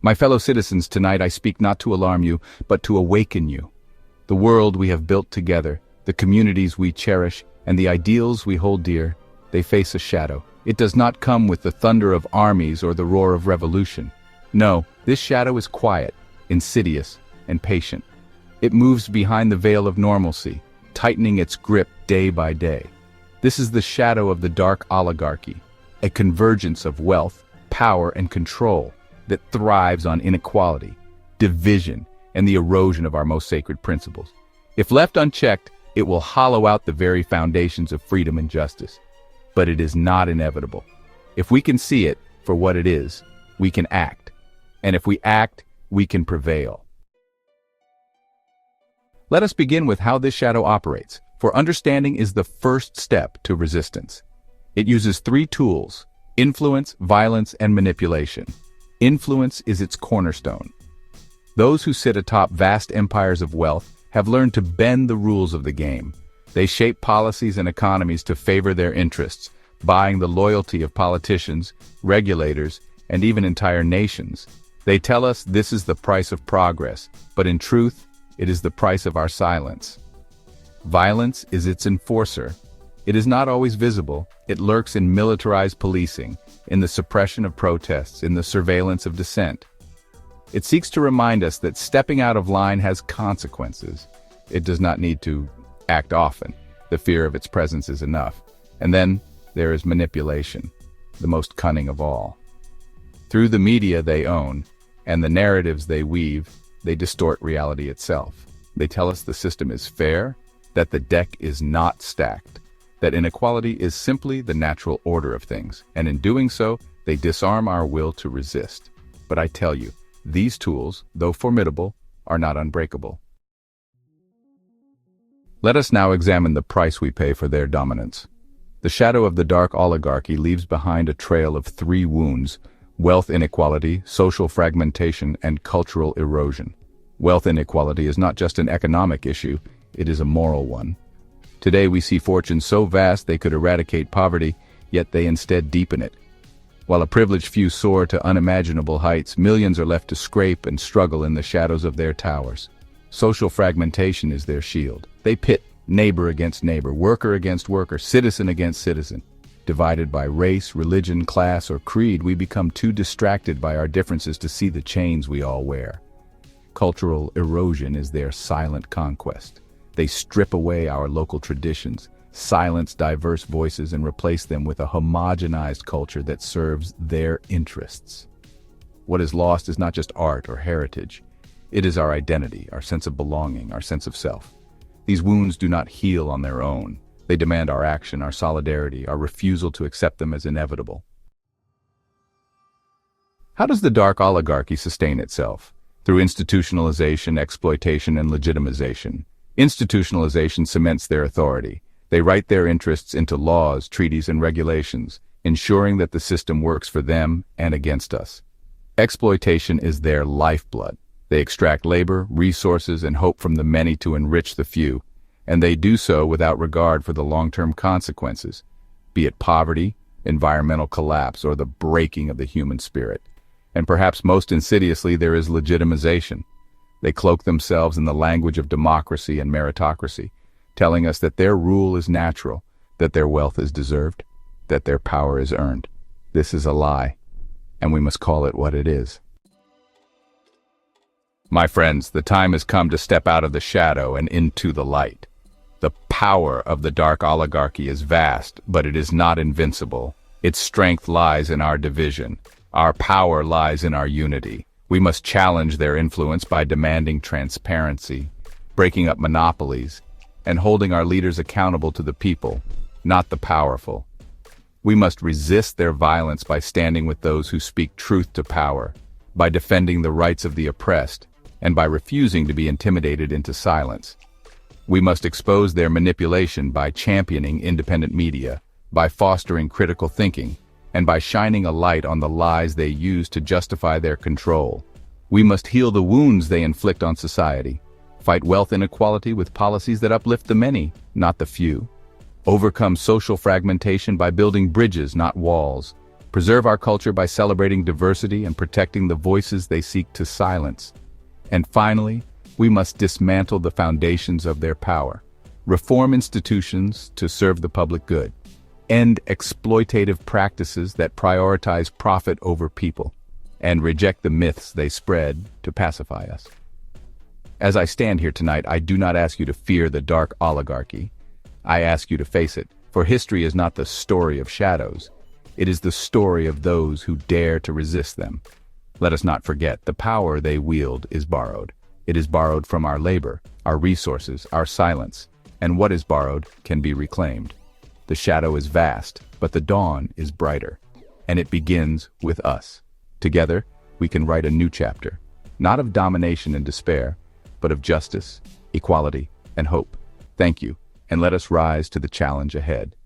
My fellow citizens, tonight I speak not to alarm you, but to awaken you. The world we have built together, the communities we cherish, and the ideals we hold dear, they face a shadow. It does not come with the thunder of armies or the roar of revolution. No, this shadow is quiet, insidious, and patient. It moves behind the veil of normalcy, tightening its grip day by day. This is the shadow of the dark oligarchy, a convergence of wealth, power, and control that thrives on inequality, division, and the erosion of our most sacred principles. If left unchecked, it will hollow out the very foundations of freedom and justice. But it is not inevitable. If we can see it for what it is, we can act. And if we act, we can prevail. Let us begin with how this shadow operates, for understanding is the first step to resistance. It uses three tools: influence, violence, and manipulation. Influence is its cornerstone. Those who sit atop vast empires of wealth have learned to bend the rules of the game. They shape policies and economies to favor their interests, buying the loyalty of politicians, regulators, and even entire nations. They tell us this is the price of progress, but in truth, it is the price of our silence. Violence is its enforcer. It is not always visible. It lurks in militarized policing, in the suppression of protests, in the surveillance of dissent. It seeks to remind us that stepping out of line has consequences. It does not need to act often. The fear of its presence is enough. And then there is manipulation, the most cunning of all. Through the media they own, and the narratives they weave, they distort reality itself. They tell us the system is fair, that the deck is not stacked, that inequality is simply the natural order of things, and in doing so, they disarm our will to resist. But I tell you, these tools, though formidable, are not unbreakable. Let us now examine the price we pay for their dominance. The shadow of the dark oligarchy leaves behind a trail of three wounds: wealth inequality, social fragmentation, and cultural erosion. Wealth inequality is not just an economic issue, it is a moral one. Today we see fortunes so vast they could eradicate poverty, yet they instead deepen it. While a privileged few soar to unimaginable heights, millions are left to scrape and struggle in the shadows of their towers. Social fragmentation is their shield. They pit neighbor against neighbor, worker against worker, citizen against citizen. Divided by race, religion, class, or creed, we become too distracted by our differences to see the chains we all wear. Cultural erosion is their silent conquest. They strip away our local traditions, silence diverse voices, and replace them with a homogenized culture that serves their interests. What is lost is not just art or heritage. It is our identity, our sense of belonging, our sense of self. These wounds do not heal on their own. They demand our action, our solidarity, our refusal to accept them as inevitable. How does the dark oligarchy sustain itself? Through institutionalization, exploitation, and legitimization. Institutionalization cements their authority. They write their interests into laws, treaties, and regulations, ensuring that the system works for them and against us. Exploitation is their lifeblood. They extract labor, resources, and hope from the many to enrich the few, and they do so without regard for the long-term consequences, be it poverty, environmental collapse, or the breaking of the human spirit. And perhaps most insidiously, there is legitimization. They cloak themselves in the language of democracy and meritocracy, telling us that their rule is natural, that their wealth is deserved, that their power is earned. This is a lie, and we must call it what it is. My friends, the time has come to step out of the shadow and into the light. The power of the dark oligarchy is vast, but it is not invincible. Its strength lies in our division. Our power lies in our unity. We must challenge their influence by demanding transparency, breaking up monopolies, and holding our leaders accountable to the people, not the powerful. We must resist their violence by standing with those who speak truth to power, by defending the rights of the oppressed, and by refusing to be intimidated into silence. We must expose their manipulation by championing independent media, by fostering critical thinking, and by shining a light on the lies they use to justify their control. We must heal the wounds they inflict on society, fight wealth inequality with policies that uplift the many, not the few, overcome social fragmentation by building bridges, not walls, Preserve our culture by celebrating diversity and protecting the voices they seek to silence. And finally, we must dismantle the foundations of their power. Reform institutions to serve the public good. End exploitative practices that prioritize profit over people. And reject the myths they spread to pacify us. As I stand here tonight, I do not ask you to fear the dark oligarchy. I ask you to face it, for history is not the story of shadows. It is the story of those who dare to resist them. Let us not forget, the power they wield is borrowed. It is borrowed from our labor, our resources, our silence, and what is borrowed can be reclaimed. The shadow is vast, but the dawn is brighter, and it begins with us. Together, we can write a new chapter, not of domination and despair, but of justice, equality, and hope. Thank you, and let us rise to the challenge ahead.